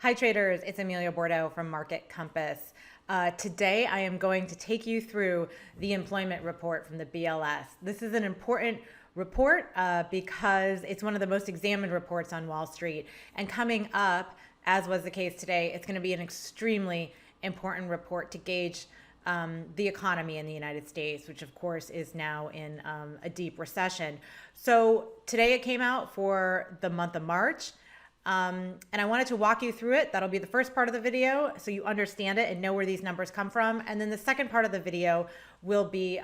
Hi traders, it's Amelia Bordeaux from Market Compass. Today I am going to take you through the employment report from the BLS. This is an important report because it's one of the most examined reports on Wall Street. And coming up, as was the case today, it's going to be an extremely important report to gauge the economy in the United States, which of course is now in a deep recession. So today it came out for the month of March. And I wanted to walk you through it. That'll be the first part of the video so you understand it and know where these numbers come from. And then the second part of the video will be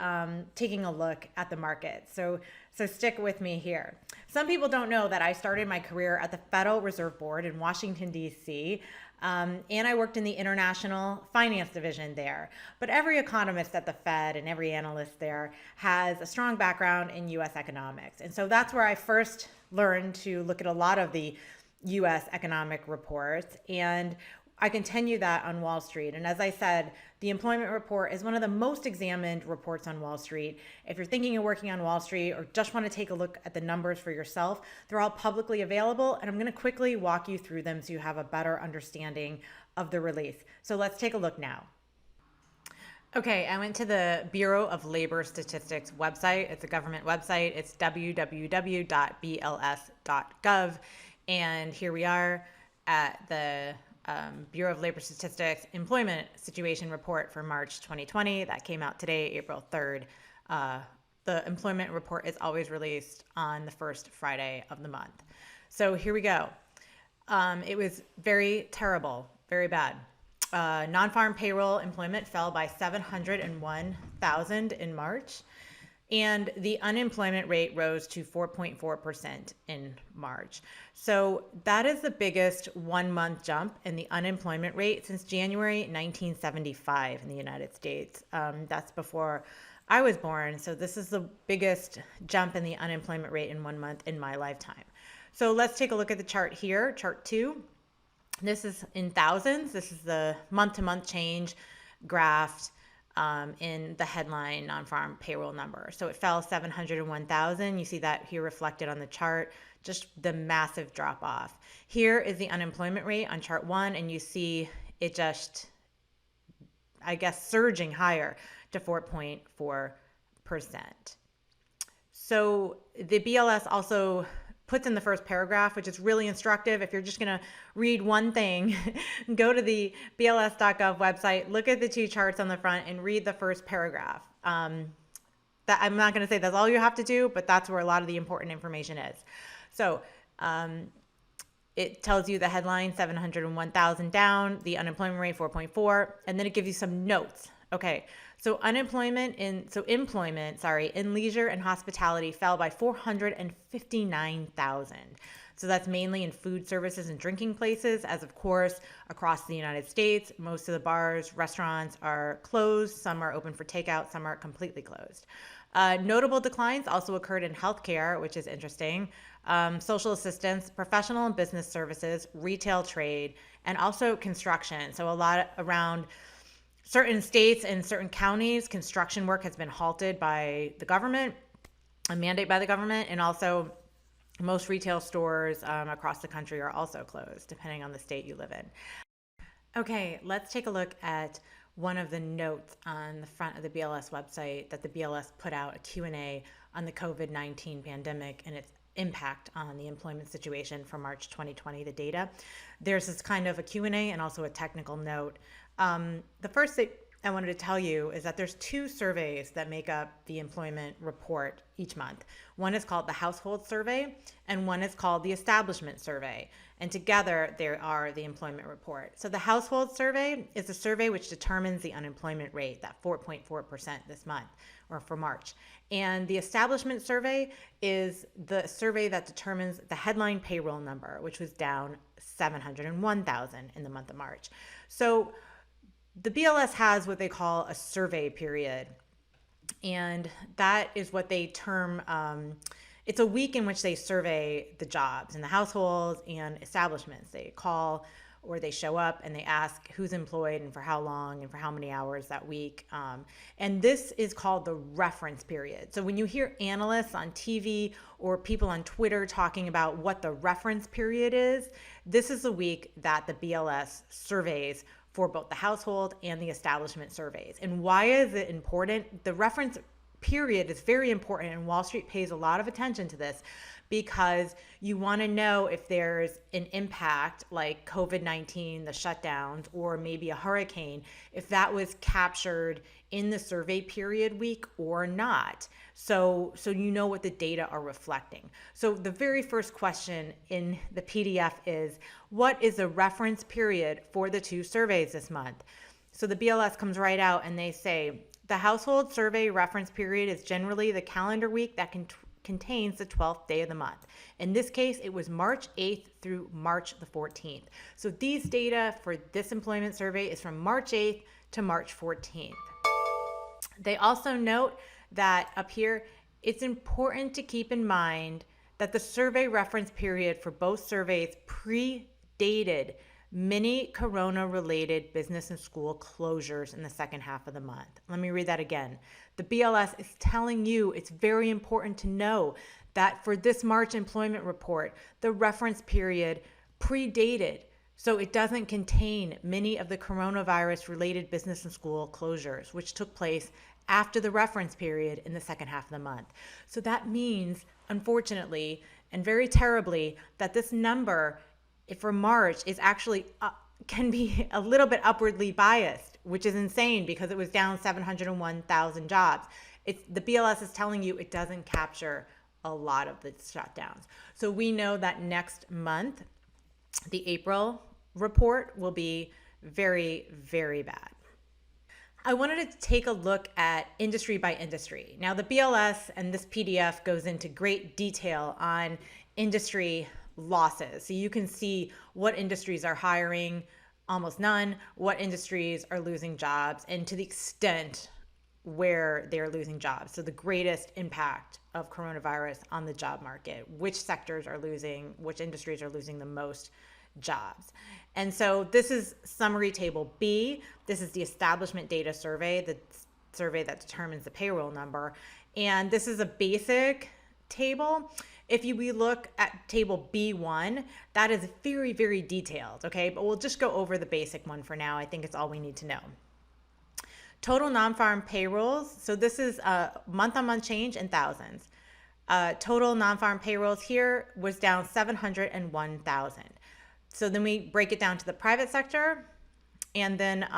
taking a look at the market. So stick with me here. Some people don't know that I started my career at the Federal Reserve Board in Washington, D.C., and I worked in the International Finance Division there. But every economist at the Fed and every analyst there has a strong background in U.S. economics. And so that's where I first learned to look at a lot of the U.S. economic reports, and I continue that on Wall Street. And as I said, the employment report is one of the most examined reports on Wall Street. If you're thinking of working on Wall Street or just want to take a look at the numbers for yourself, they're all publicly available, and I'm going to quickly walk you through them so you have a better understanding of the release. So let's take a look now. Okay, I went to the Bureau of Labor Statistics website. It's a government website. It's www.bls.gov. And here we are at the Bureau of Labor Statistics Employment Situation Report for March 2020. That came out today, April 3rd. The employment report is always released on the first Friday of the month. So here we go. It was very terrible, very bad. Non-farm payroll employment fell by 701,000 in March. And the unemployment rate rose to 4.4% in March. So that is the biggest 1 month jump in the unemployment rate since January 1975 in the United States. That's before I was born. So this is the biggest jump in the unemployment rate in 1 month in my lifetime. So let's take a look at the chart here, chart 2. This is in thousands. This is the month-to-month change graphed in the headline non-farm payroll number. So it fell 701,000. You see that here reflected on the chart, just the massive drop off. Here is the unemployment rate on chart 1, and you see it just, I guess, surging higher to 4.4%. So the BLS also puts in the first paragraph, which is really instructive. If you're just going to read one thing, go to the bls.gov website, look at the two charts on the front, and read the first paragraph. I'm not going to say that's all you have to do, but that's where a lot of the important information is. So it tells you the headline, 701,000 down, the unemployment rate 4.4, and then it gives you some notes. Okay, so employment in leisure and hospitality fell by 459,000. So that's mainly in food services and drinking places, as of course, across the United States, most of the bars, restaurants are closed. Some are open for takeout, some are completely closed. Notable declines also occurred in healthcare, which is interesting, social assistance, professional and business services, retail trade, and also construction. So a lot around certain states and certain counties, construction work has been halted by the government, a mandate by the government, and also most retail stores across the country are also closed, depending on the state you live in. Okay, let's take a look at one of the notes on the front of the BLS website that the BLS put out, a Q&A on the COVID-19 pandemic and its impact on the employment situation for March 2020, the data. There's this kind of a Q&A and also a technical note. The first thing I wanted to tell you is that there's two surveys that make up the employment report each month. One is called the Household Survey, and one is called the Establishment Survey. And together, they are the employment report. So the Household Survey is a survey which determines the unemployment rate, that 4.4% this month, or for March. And the Establishment Survey is the survey that determines the headline payroll number, which was down 701,000 in the month of March. So the BLS has what they call a survey period, and that is what they term, it's a week in which they survey the jobs in the households and establishments. They call or they show up and they ask who's employed and for how long and for how many hours that week. And this is called the reference period. So when you hear analysts on TV or people on Twitter talking about what the reference period is, This is the week that the BLS surveys for both the household and the establishment surveys. And why is it important? The reference period is very important, and Wall Street pays a lot of attention to this because you want to know if there's an impact like COVID-19, the shutdowns, or maybe a hurricane, if that was captured in the survey period week or not. So you know what the data are reflecting. So the very first question in the PDF is, what is the reference period for the two surveys this month? So the BLS comes right out and they say, the household survey reference period is generally the calendar week that contains the 12th day of the month. In this case, it was March 8th through March the 14th. So these data for this employment survey is from March 8th to March 14th. They also note that up here, it's important to keep in mind that the survey reference period for both surveys predated many corona-related business and school closures in the second half of the month. Let me read that again. The BLS is telling you it's very important to know that for this March employment report, the reference period predated, so it doesn't contain many of the coronavirus-related business and school closures, which took place after the reference period in the second half of the month. So that means, unfortunately, and very terribly, that this number for March is actually can be a little bit upwardly biased, which is insane because it was down 701,000 jobs. The BLS is telling you it doesn't capture a lot of the shutdowns. So we know that next month, the April report will be very, very bad. I wanted to take a look at industry by industry. Now, the BLS and this PDF goes into great detail on industry losses. So you can see what industries are hiring, almost none, what industries are losing jobs, and to the extent where they're losing jobs. So the greatest impact of coronavirus on the job market, which sectors are losing, which industries are losing the most jobs. And so this is summary table B. This is the establishment data survey, the survey that determines the payroll number. And this is a basic table. If we look at table B1, that is very, very detailed, okay? But we'll just go over the basic one for now. I think it's all we need to know. Total non-farm payrolls. So this is a month-on-month change in thousands. Total non-farm payrolls here was down 701,000. So then we break it down to the private sector and then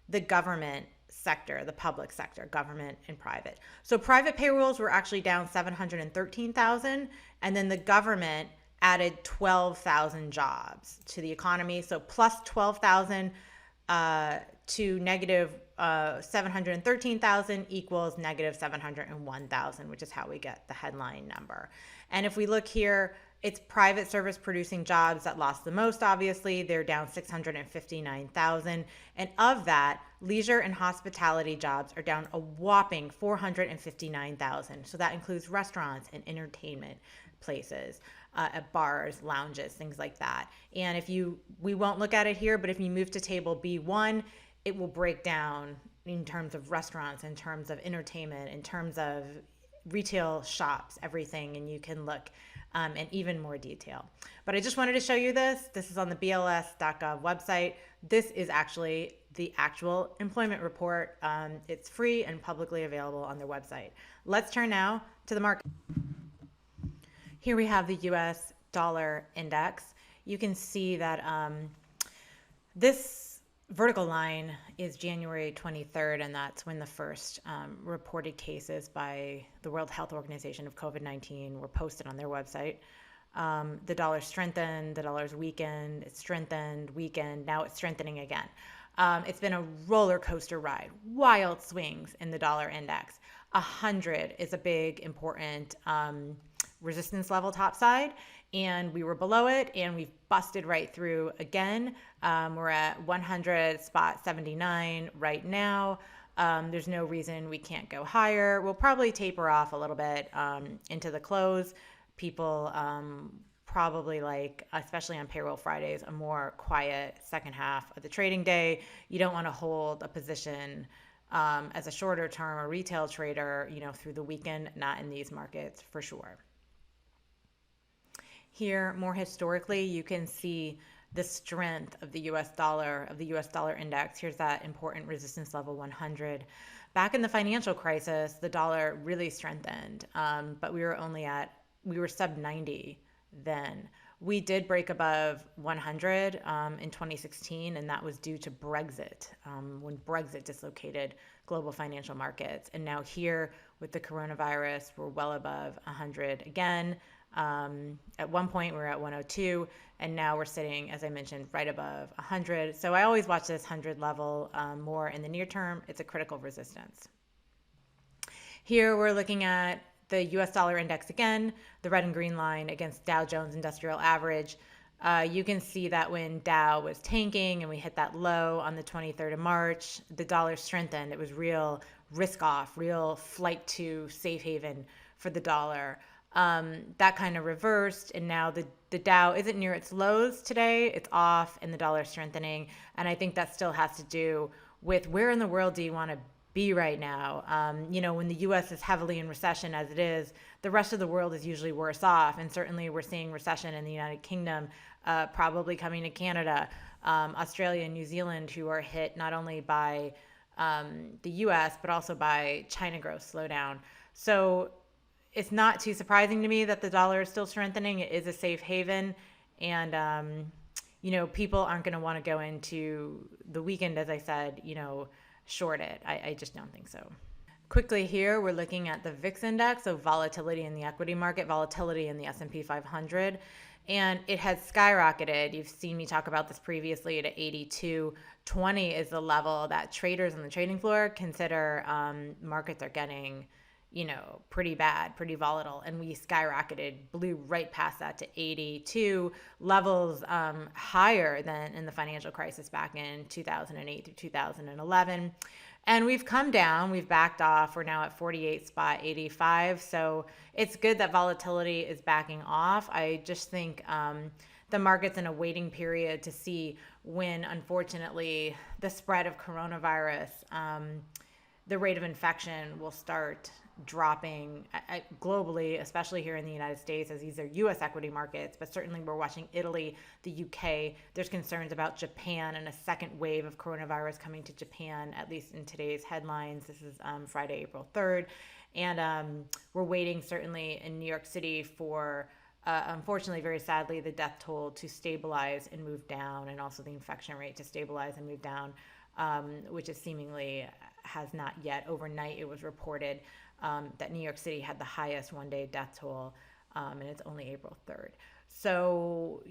the government sector, the public sector, government and private. So private payrolls were actually down 713,000, and then the government added 12,000 jobs to the economy. So plus 12,000 to negative 713,000 equals negative 701,000, which is how we get the headline number. And if we look here, it's private service producing jobs that lost the most, obviously. They're down 659,000. And of that, leisure and hospitality jobs are down a whopping 459,000. So that includes restaurants and entertainment places, at bars, lounges, things like that. And we won't look at it here, but if you move to table B1, it will break down in terms of restaurants, in terms of entertainment, in terms of retail shops, everything, and you can look in even more detail. But I just wanted to show you this. This is on the bls.gov website. This is actually the actual employment report. It's free and publicly available on their website. Let's turn now to the market. Here we have the US dollar index. You can see that this vertical line is January 23rd, and that's when the first reported cases by the World Health Organization of COVID-19 were posted on their website. The dollar strengthened, the dollar's weakened, it strengthened, weakened, now it's strengthening again. It's been a roller coaster ride, wild swings in the dollar index. 100 is a big, important resistance level topside, and we were below it, and we've busted right through again. We're at 100.79 right now. There's no reason we can't go higher. We'll probably taper off a little bit into the close. People probably like, especially on payroll Fridays, a more quiet second half of the trading day. You don't want to hold a position as a shorter term or retail trader, through the weekend, not in these markets for sure. Here, more historically, you can see the strength of the US dollar index. Here's that important resistance level 100. Back in the financial crisis, the dollar really strengthened, but we were sub 90 then. We did break above 100 in 2016, and that was due to Brexit, when Brexit dislocated global financial markets. And now here with the coronavirus, we're well above 100 again. At one point, we were at 102, and now we're sitting, as I mentioned, right above 100. So I always watch this 100 level more in the near term. It's a critical resistance. Here we're looking at the US dollar index again, the red and green line against Dow Jones Industrial Average. You can see that when Dow was tanking and we hit that low on the 23rd of March, the dollar strengthened. It was real risk off, real flight to safe haven for the dollar. That kind of reversed, and now the Dow isn't near its lows today. It's off, and the dollar strengthening. And I think that still has to do with where in the world do you want to be right now? When the U.S. is heavily in recession as it is, the rest of the world is usually worse off. And certainly we're seeing recession in the United Kingdom, probably coming to Canada, Australia, and New Zealand, who are hit not only by the U.S., but also by China growth slowdown. So it's not too surprising to me that the dollar is still strengthening. It is a safe haven. And, people aren't going to want to go into the weekend, as I said, short it. I just don't think so. Quickly here, we're looking at the VIX index, so volatility in the equity market, volatility in the S&P 500. And it has skyrocketed. You've seen me talk about this previously at 82.20 is the level that traders on the trading floor consider markets are getting pretty bad, pretty volatile. And we skyrocketed, blew right past that to 82 levels higher than in the financial crisis back in 2008 through 2011. And we've come down, we've backed off. We're now at 48.85. So it's good that volatility is backing off. I just think the market's in a waiting period to see when, unfortunately, the spread of coronavirus, the rate of infection will start dropping globally, especially here in the United States, as these are U.S. equity markets, but certainly we're watching Italy, the U.K. There's concerns about Japan and a second wave of coronavirus coming to Japan, at least in today's headlines. This is Friday, April 3rd. And we're waiting certainly in New York City for, unfortunately, very sadly, the death toll to stabilize and move down, and also the infection rate to stabilize and move down, which is seemingly has not yet. Overnight, it was reported that New York City had the highest one-day death toll, and it's only April 3rd. So,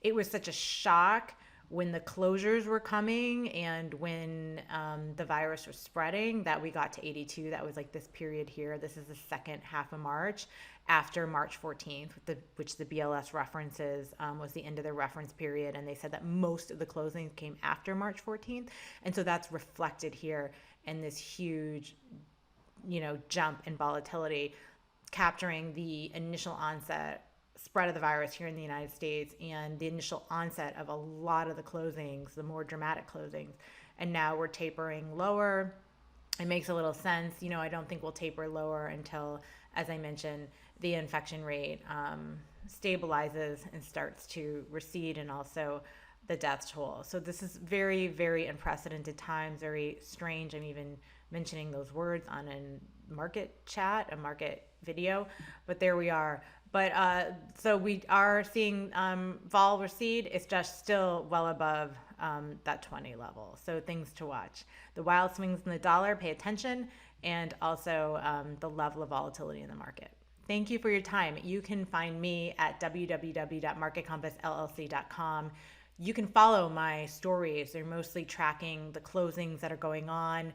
it was such a shock when the closures were coming and when the virus was spreading that we got to 82. That was like this period here. This is the second half of March after March 14th, which the BLS references was the end of the reference period. And they said that most of the closings came after March 14th. And so that's reflected here in this huge, jump in volatility, capturing the initial onset spread of the virus here in the United States and the initial onset of a lot of the closings, the more dramatic closings. And now we're tapering lower. It makes a little sense. I don't think we'll taper lower until, as I mentioned, the infection rate stabilizes and starts to recede, and also the death toll. So this is very, very unprecedented times, very strange. I'm even mentioning those words on a market chat, a market video, but there we are. But so we are seeing vol recede. It's just still well above that 20 level. So things to watch. The wild swings in the dollar, pay attention, and also the level of volatility in the market. Thank you for your time. You can find me at www.marketcompassllc.com. You can follow my stories. They're mostly tracking the closings that are going on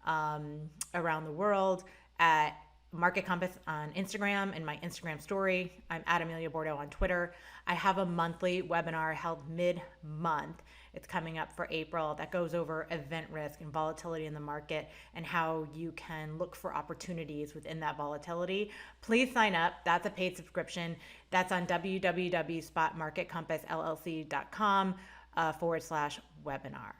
around the world at Market Compass on Instagram and my Instagram story. I'm at Amelia Bordeaux on Twitter. I have a monthly webinar held mid-month. It's coming up for April that goes over event risk and volatility in the market and how you can look for opportunities within that volatility. Please sign up. That's a paid subscription. That's on www.marketcompassllc.com /webinar.